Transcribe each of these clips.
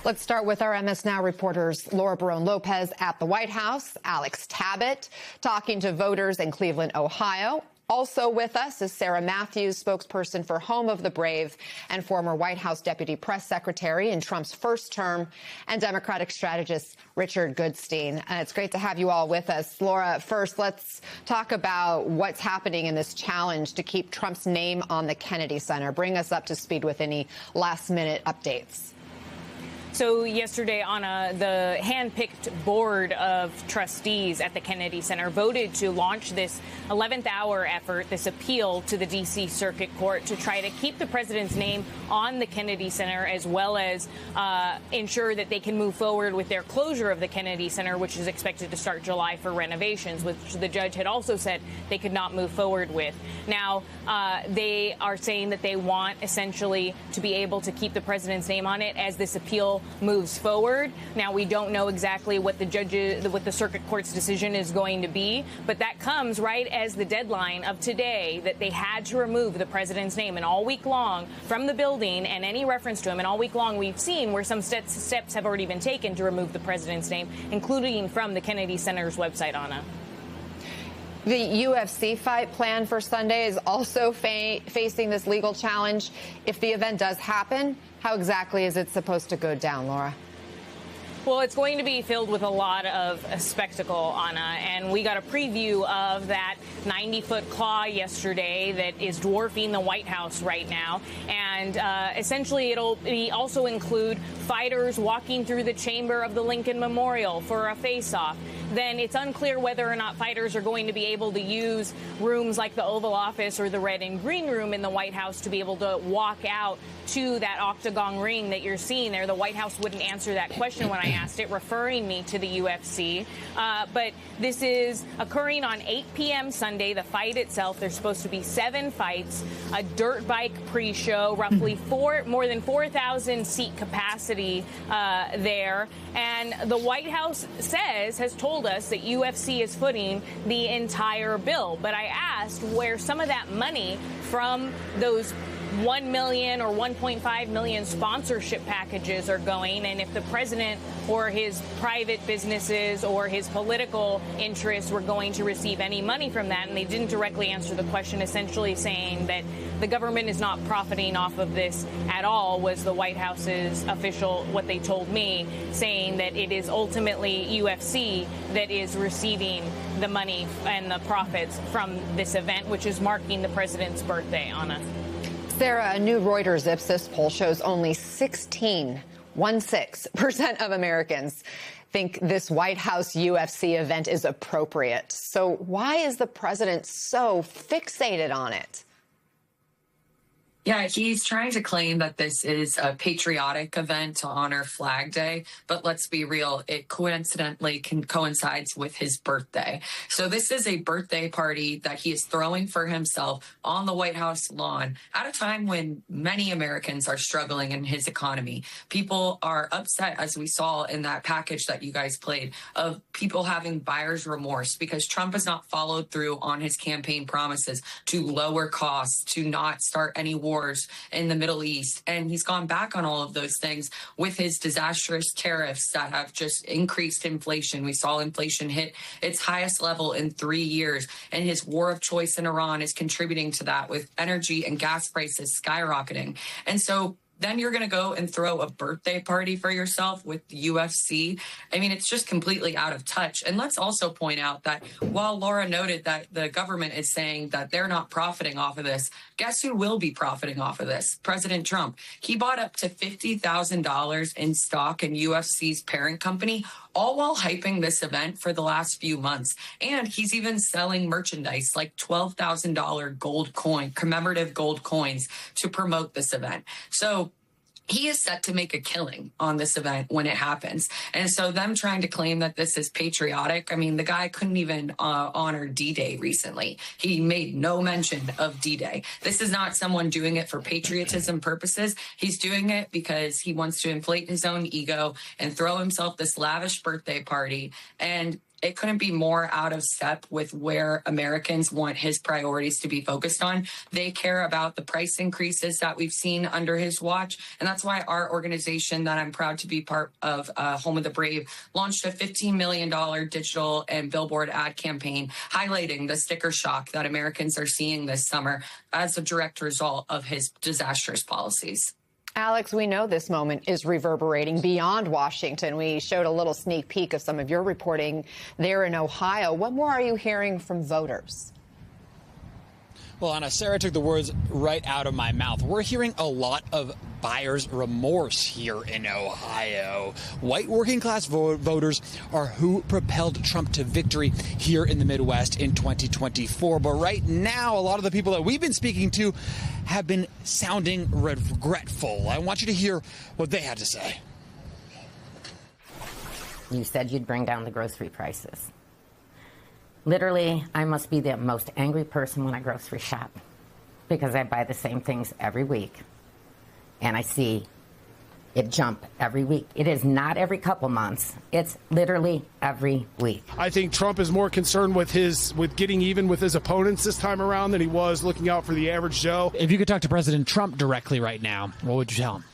Let's start with our MS Now reporters Laura Barone Lopez at the White House, Alex Tabbitt talking to voters in Cleveland, Ohio. Also with us is Sarah Matthews, spokesperson for Home of the Brave and former White House deputy press secretary in Trump's first term, and Democratic strategist Richard Goodstein. It's great to have you all with us. Laura, first, let's talk about what's happening in this challenge to keep Trump's name on the Kennedy Center. Bring us up to speed with any last-minute updates. So yesterday, Anna, the hand-picked board of trustees at the Kennedy Center voted to launch this 11th hour effort, this appeal to the D.C. Circuit Court to try to keep the president's name on the Kennedy Center, as well as ensure that they can move forward with their closure of the Kennedy Center, which is expected to start July for renovations, which the judge had also said they could not move forward with. Now, they are saying that they want essentially to be able to keep the president's name on it as this appeal moves forward. Now, we don't know exactly what the circuit court's decision is going to be, but that comes right as the deadline of today that they had to remove the president's name. And all week long from the building and any reference to him, and all week long we've seen where some steps have already been taken to remove the president's name, including from the Kennedy Center's website, Anna. The UFC fight planned for Sunday is also facing this legal challenge. If the event does happen, how exactly is it supposed to go down, Laura? Well, it's going to be filled with a lot of spectacle, Anna, and we got a preview of that 90-foot claw yesterday that is dwarfing the White House right now. And essentially, it'll also include fighters walking through the chamber of the Lincoln Memorial for a face-off. Then it's unclear whether or not fighters are going to be able to use rooms like the Oval Office or the Red and Green Room in the White House to be able to walk out to that octagon ring that you're seeing there. The White House wouldn't answer that question when I asked it, referring me to the UFC. But this is occurring on 8 p.m. Sunday. The fight itself, there's supposed to be 7 fights, a dirt bike pre-show, roughly more than 4,000 seat capacity there. And the White House has told us that UFC is footing the entire bill. But I asked where some of that money from those 1 million or 1.5 million sponsorship packages are going, and if the president or his private businesses or his political interests were going to receive any money from that. And they didn't directly answer the question, essentially saying that the government is not profiting off of this at all, was the White House's official, what they told me, saying that it is ultimately UFC that is receiving the money and the profits from this event, which is marking the president's birthday, Anna. Sarah, a new Reuters Ipsos poll shows only 16% of Americans think this White House UFC event is appropriate. So why is the president so fixated on it? Yeah, he's trying to claim that this is a patriotic event to honor Flag Day. But let's be real, it coincidentally coincides with his birthday. So this is a birthday party that he is throwing for himself on the White House lawn at a time when many Americans are struggling in his economy. People are upset, as we saw in that package that you guys played, of people having buyer's remorse because Trump has not followed through on his campaign promises to lower costs, to not start any wars in the Middle East. And he's gone back on all of those things with his disastrous tariffs that have just increased inflation. We saw inflation hit its highest level in 3 years. And his war of choice in Iran is contributing to that, with energy and gas prices skyrocketing. And so then you're going to go and throw a birthday party for yourself with the UFC. I mean, it's just completely out of touch. And let's also point out that while Laura noted that the government is saying that they're not profiting off of this, guess who will be profiting off of this? President Trump. He bought up to $50,000 in stock in UFC's parent company, all while hyping this event for the last few months. And he's even selling merchandise like $12,000 gold coin, commemorative gold coins to promote this event. So he is set to make a killing on this event when it happens. And so them trying to claim that this is patriotic, I mean, the guy couldn't even honor D-Day recently. He made no mention of D-Day. This is not someone doing it for patriotism purposes. He's doing it because he wants to inflate his own ego and throw himself this lavish birthday party. And it couldn't be more out of step with where Americans want his priorities to be focused on. They care about the price increases that we've seen under his watch. And that's why our organization that I'm proud to be part of, Home of the Brave, launched a $15 million digital and billboard ad campaign highlighting the sticker shock that Americans are seeing this summer as a direct result of his disastrous policies. Alex, we know this moment is reverberating beyond Washington. We showed a little sneak peek of some of your reporting there in Ohio. What more are you hearing from voters? Well, Anna, Sarah took the words right out of my mouth. We're hearing a lot of buyer's remorse here in Ohio. White working class voters are who propelled Trump to victory here in the Midwest in 2024. But right now, a lot of the people that we've been speaking to have been sounding regretful. I want you to hear what they had to say. You said you'd bring down the grocery prices. Literally, I must be the most angry person when I grocery shop because I buy the same things every week and I see it jump every week. It is not every couple months. It's literally every week. I think Trump is more concerned with getting even with his opponents this time around than he was looking out for the average Joe. If you could talk to President Trump directly right now, what would you tell him?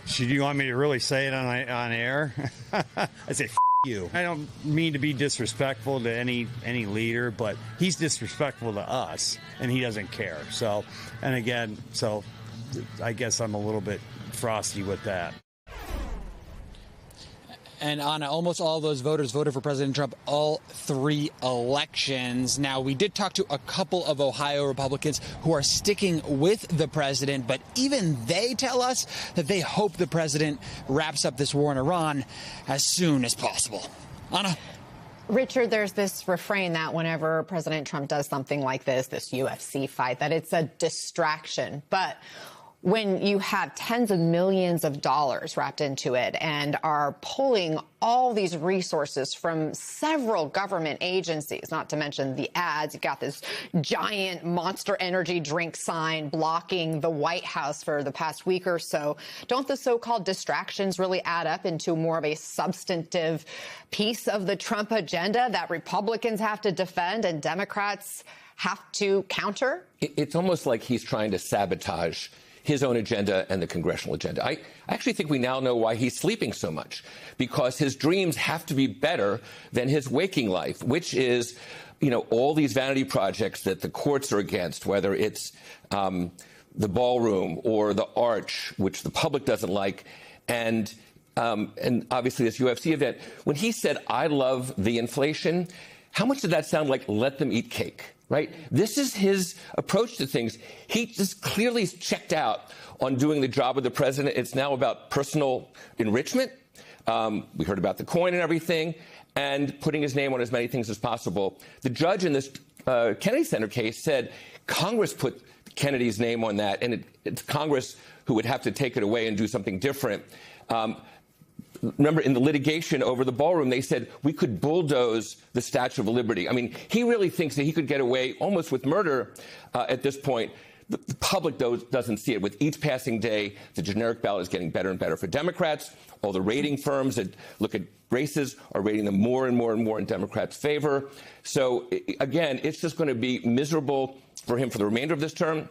Should you want me to really say it on air? I'd say, you. I don't mean to be disrespectful to any leader, but he's disrespectful to us, and he doesn't care. So I guess I'm a little bit frosty with that. And Anna, almost all of those voters voted for President Trump all three elections. Now, we did talk to a couple of Ohio Republicans who are sticking with the president, but even they tell us that they hope the president wraps up this war in Iran as soon as possible. Anna? Richard, there's this refrain that whenever President Trump does something like this UFC fight, that it's a distraction. But when you have tens of millions of dollars wrapped into it and are pulling all these resources from several government agencies, not to mention the ads, you've got this giant Monster Energy drink sign blocking the White House for the past week or so. Don't the so-called distractions really add up into more of a substantive piece of the Trump agenda that Republicans have to defend and Democrats have to counter? It's almost like he's trying to sabotage his own agenda and the congressional agenda. I actually think we now know why he's sleeping so much, because his dreams have to be better than his waking life, which is, all these vanity projects that the courts are against, whether it's the ballroom or the arch, which the public doesn't like, and obviously this UFC event. When he said, "I love the inflation," how much did that sound like let them eat cake? Right? This is his approach to things. He just clearly is checked out on doing the job of the president. It's now about personal enrichment. We heard about the coin and everything, and putting his name on as many things as possible. The judge in this Kennedy Center case said Congress put Kennedy's name on that, and it's Congress who would have to take it away and do something different. Remember, in the litigation over the ballroom, they said we could bulldoze the Statue of Liberty. I mean, he really thinks that he could get away almost with murder at this point. The public, though, doesn't see it. With each passing day, the generic ballot is getting better and better for Democrats. All the rating firms that look at races are rating them more and more and more in Democrats' favor. So, again, it's just going to be miserable for him for the remainder of this term.